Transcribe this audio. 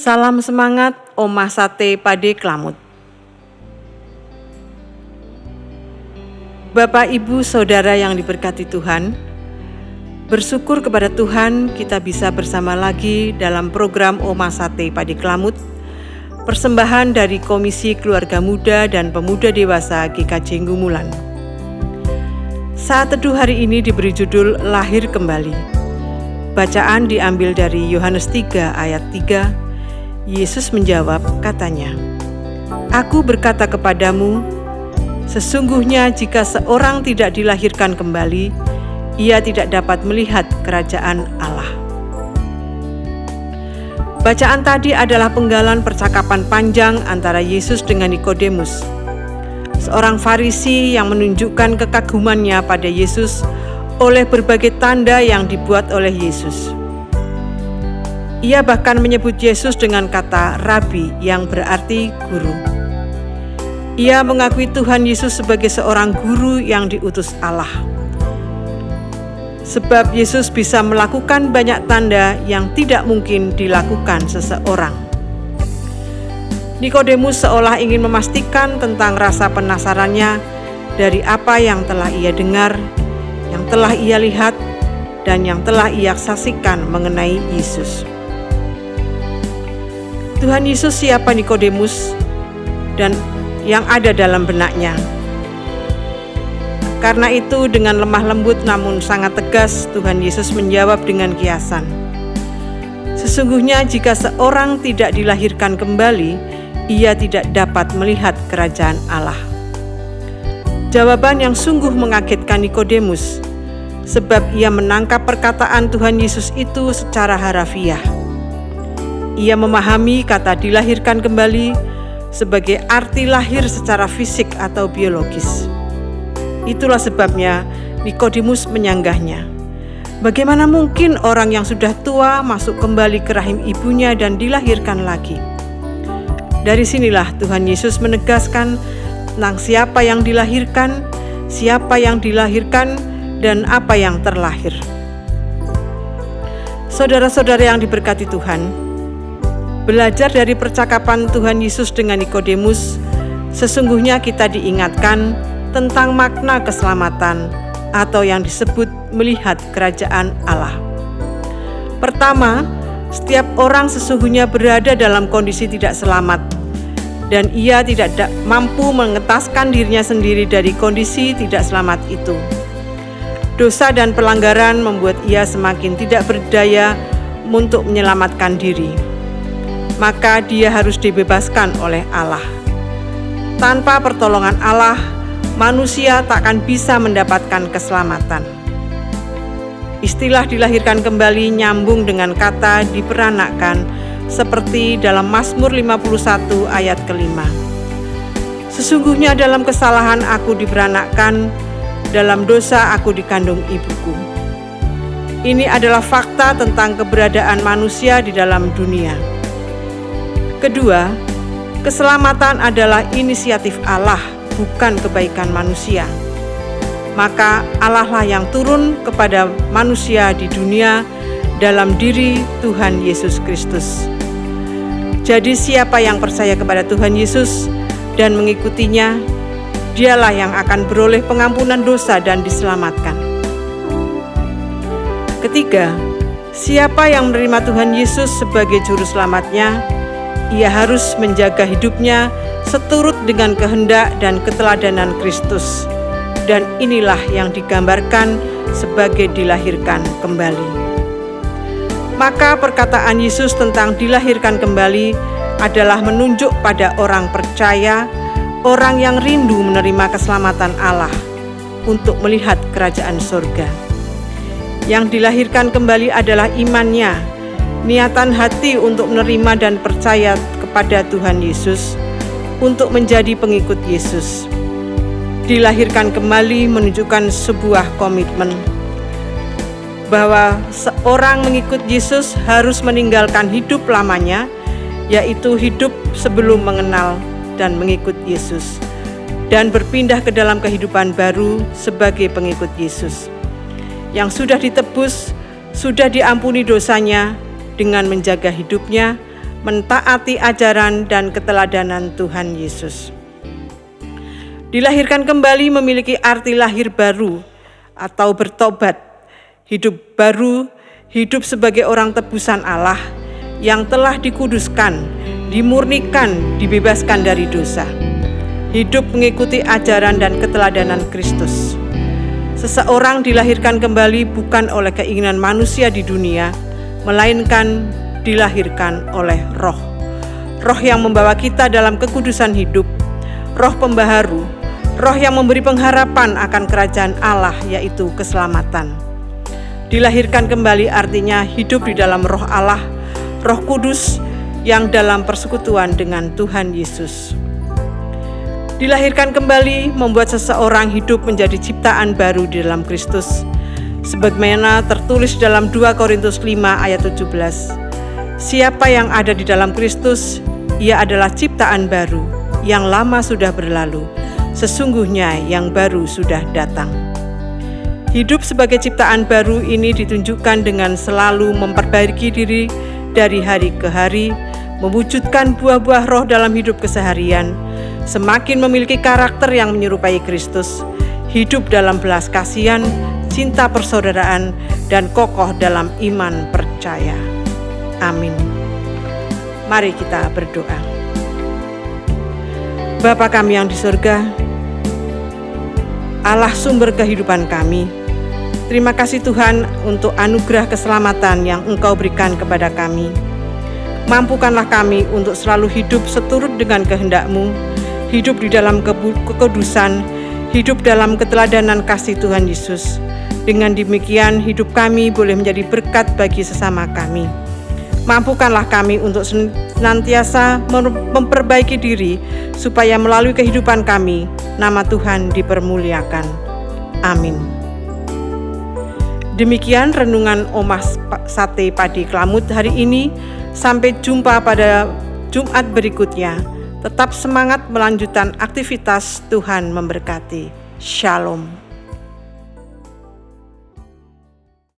Salam semangat Omah Sate Pade Klamut. Bapak, Ibu, Saudara yang diberkati Tuhan, bersyukur kepada Tuhan kita bisa bersama lagi dalam program Omah Sate Pade Klamut, persembahan dari Komisi Keluarga Muda dan Pemuda Dewasa GKJ Gumulan. Saat teduh hari ini diberi judul Lahir Kembali. Bacaan diambil dari Yohanes 3 ayat 3. Yesus menjawab, katanya, "Aku berkata kepadamu, sesungguhnya jika seorang tidak dilahirkan kembali, ia tidak dapat melihat kerajaan Allah." Bacaan tadi adalah penggalan percakapan panjang antara Yesus dengan Nikodemus, seorang Farisi yang menunjukkan kekagumannya pada Yesus oleh berbagai tanda yang dibuat oleh Yesus. Ia bahkan menyebut Yesus dengan kata Rabi yang berarti guru. Ia mengakui Tuhan Yesus sebagai seorang guru yang diutus Allah. Sebab Yesus bisa melakukan banyak tanda yang tidak mungkin dilakukan seseorang. Nikodemus seolah ingin memastikan tentang rasa penasarannya dari apa yang telah ia dengar, yang telah ia lihat, dan yang telah ia saksikan mengenai Yesus. Tuhan Yesus siapa Nikodemus dan yang ada dalam benaknya. Karena itu dengan lemah lembut namun sangat tegas Tuhan Yesus menjawab dengan kiasan. Sesungguhnya jika seorang tidak dilahirkan kembali, ia tidak dapat melihat kerajaan Allah. Jawaban yang sungguh mengagetkan Nikodemus, sebab ia menangkap perkataan Tuhan Yesus itu secara harafiah. Ia memahami kata dilahirkan kembali sebagai arti lahir secara fisik atau biologis. Itulah sebabnya Nikodemus menyanggahnya. Bagaimana mungkin orang yang sudah tua masuk kembali ke rahim ibunya dan dilahirkan lagi? Dari sinilah Tuhan Yesus menegaskan tentang siapa yang dilahirkan, dan apa yang terlahir. Saudara-saudara yang diberkati Tuhan, belajar dari percakapan Tuhan Yesus dengan Nikodemus, sesungguhnya kita diingatkan tentang makna keselamatan atau yang disebut melihat kerajaan Allah. Pertama, setiap orang sesungguhnya berada dalam kondisi tidak selamat dan ia tidak mampu mengetaskan dirinya sendiri dari kondisi tidak selamat itu. Dosa dan pelanggaran membuat ia semakin tidak berdaya untuk menyelamatkan diri. Maka dia harus dibebaskan oleh Allah. Tanpa pertolongan Allah, manusia tak akan bisa mendapatkan keselamatan. Istilah dilahirkan kembali nyambung dengan kata diperanakkan, seperti dalam Mazmur 51 ayat ke-5. Sesungguhnya dalam kesalahan aku diperanakkan, dalam dosa aku dikandung ibuku. Ini adalah fakta tentang keberadaan manusia di dalam dunia. Kedua, keselamatan adalah inisiatif Allah, bukan kebaikan manusia. Maka Allah lah yang turun kepada manusia di dunia dalam diri Tuhan Yesus Kristus. Jadi siapa yang percaya kepada Tuhan Yesus dan mengikutinya, dialah yang akan beroleh pengampunan dosa dan diselamatkan. Ketiga, siapa yang menerima Tuhan Yesus sebagai juru selamatnya, ia harus menjaga hidupnya seturut dengan kehendak dan keteladanan Kristus. Dan inilah yang digambarkan sebagai dilahirkan kembali. Maka perkataan Yesus tentang dilahirkan kembali adalah menunjuk pada orang percaya, orang yang rindu menerima keselamatan Allah untuk melihat kerajaan surga. Yang dilahirkan kembali adalah imannya, niatan hati untuk menerima dan percaya kepada Tuhan Yesus, untuk menjadi pengikut Yesus. Dilahirkan kembali menunjukkan sebuah komitmen bahwa seorang mengikut Yesus harus meninggalkan hidup lamanya, yaitu hidup sebelum mengenal dan mengikut Yesus, dan berpindah ke dalam kehidupan baru sebagai pengikut Yesus, yang sudah ditebus, sudah diampuni dosanya dengan menjaga hidupnya mentaati ajaran dan keteladanan Tuhan Yesus. Dilahirkan kembali memiliki arti lahir baru atau bertobat, hidup baru, hidup sebagai orang tebusan Allah yang telah dikuduskan, dimurnikan, dibebaskan dari dosa. Hidup mengikuti ajaran dan keteladanan Kristus. Seseorang dilahirkan kembali bukan oleh keinginan manusia di dunia, melainkan dilahirkan oleh Roh. Roh yang membawa kita dalam kekudusan hidup, Roh pembaharu, Roh yang memberi pengharapan akan kerajaan Allah, yaitu keselamatan. Dilahirkan kembali artinya hidup di dalam Roh Allah, Roh Kudus yang dalam persekutuan dengan Tuhan Yesus. Dilahirkan kembali membuat seseorang hidup menjadi ciptaan baru di dalam Kristus, sebagaimana tertulis dalam 2 Korintus 5 ayat 17. Siapa yang ada di dalam Kristus, ia adalah ciptaan baru, yang lama sudah berlalu, sesungguhnya yang baru sudah datang. Hidup sebagai ciptaan baru ini ditunjukkan dengan selalu memperbaiki diri dari hari ke hari, mewujudkan buah-buah roh dalam hidup keseharian, semakin memiliki karakter yang menyerupai Kristus, hidup dalam belas kasihan, cinta persaudaraan, dan kokoh dalam iman percaya. Amin. Mari kita berdoa. Bapa kami yang di surga, Allah sumber kehidupan kami, terima kasih Tuhan untuk anugerah keselamatan yang Engkau berikan kepada kami. Mampukanlah kami untuk selalu hidup seturut dengan kehendak-Mu, hidup di dalam kekudusan, hidup dalam keteladanan kasih Tuhan Yesus. Dengan demikian hidup kami boleh menjadi berkat bagi sesama kami. Mampukanlah kami untuk senantiasa memperbaiki diri, supaya melalui kehidupan kami, nama Tuhan dipermuliakan. Amin. Demikian renungan Omah Sate Padi Klamud hari ini. Sampai jumpa pada Jumat berikutnya. Tetap semangat melanjutkan aktivitas. Tuhan memberkati. Shalom.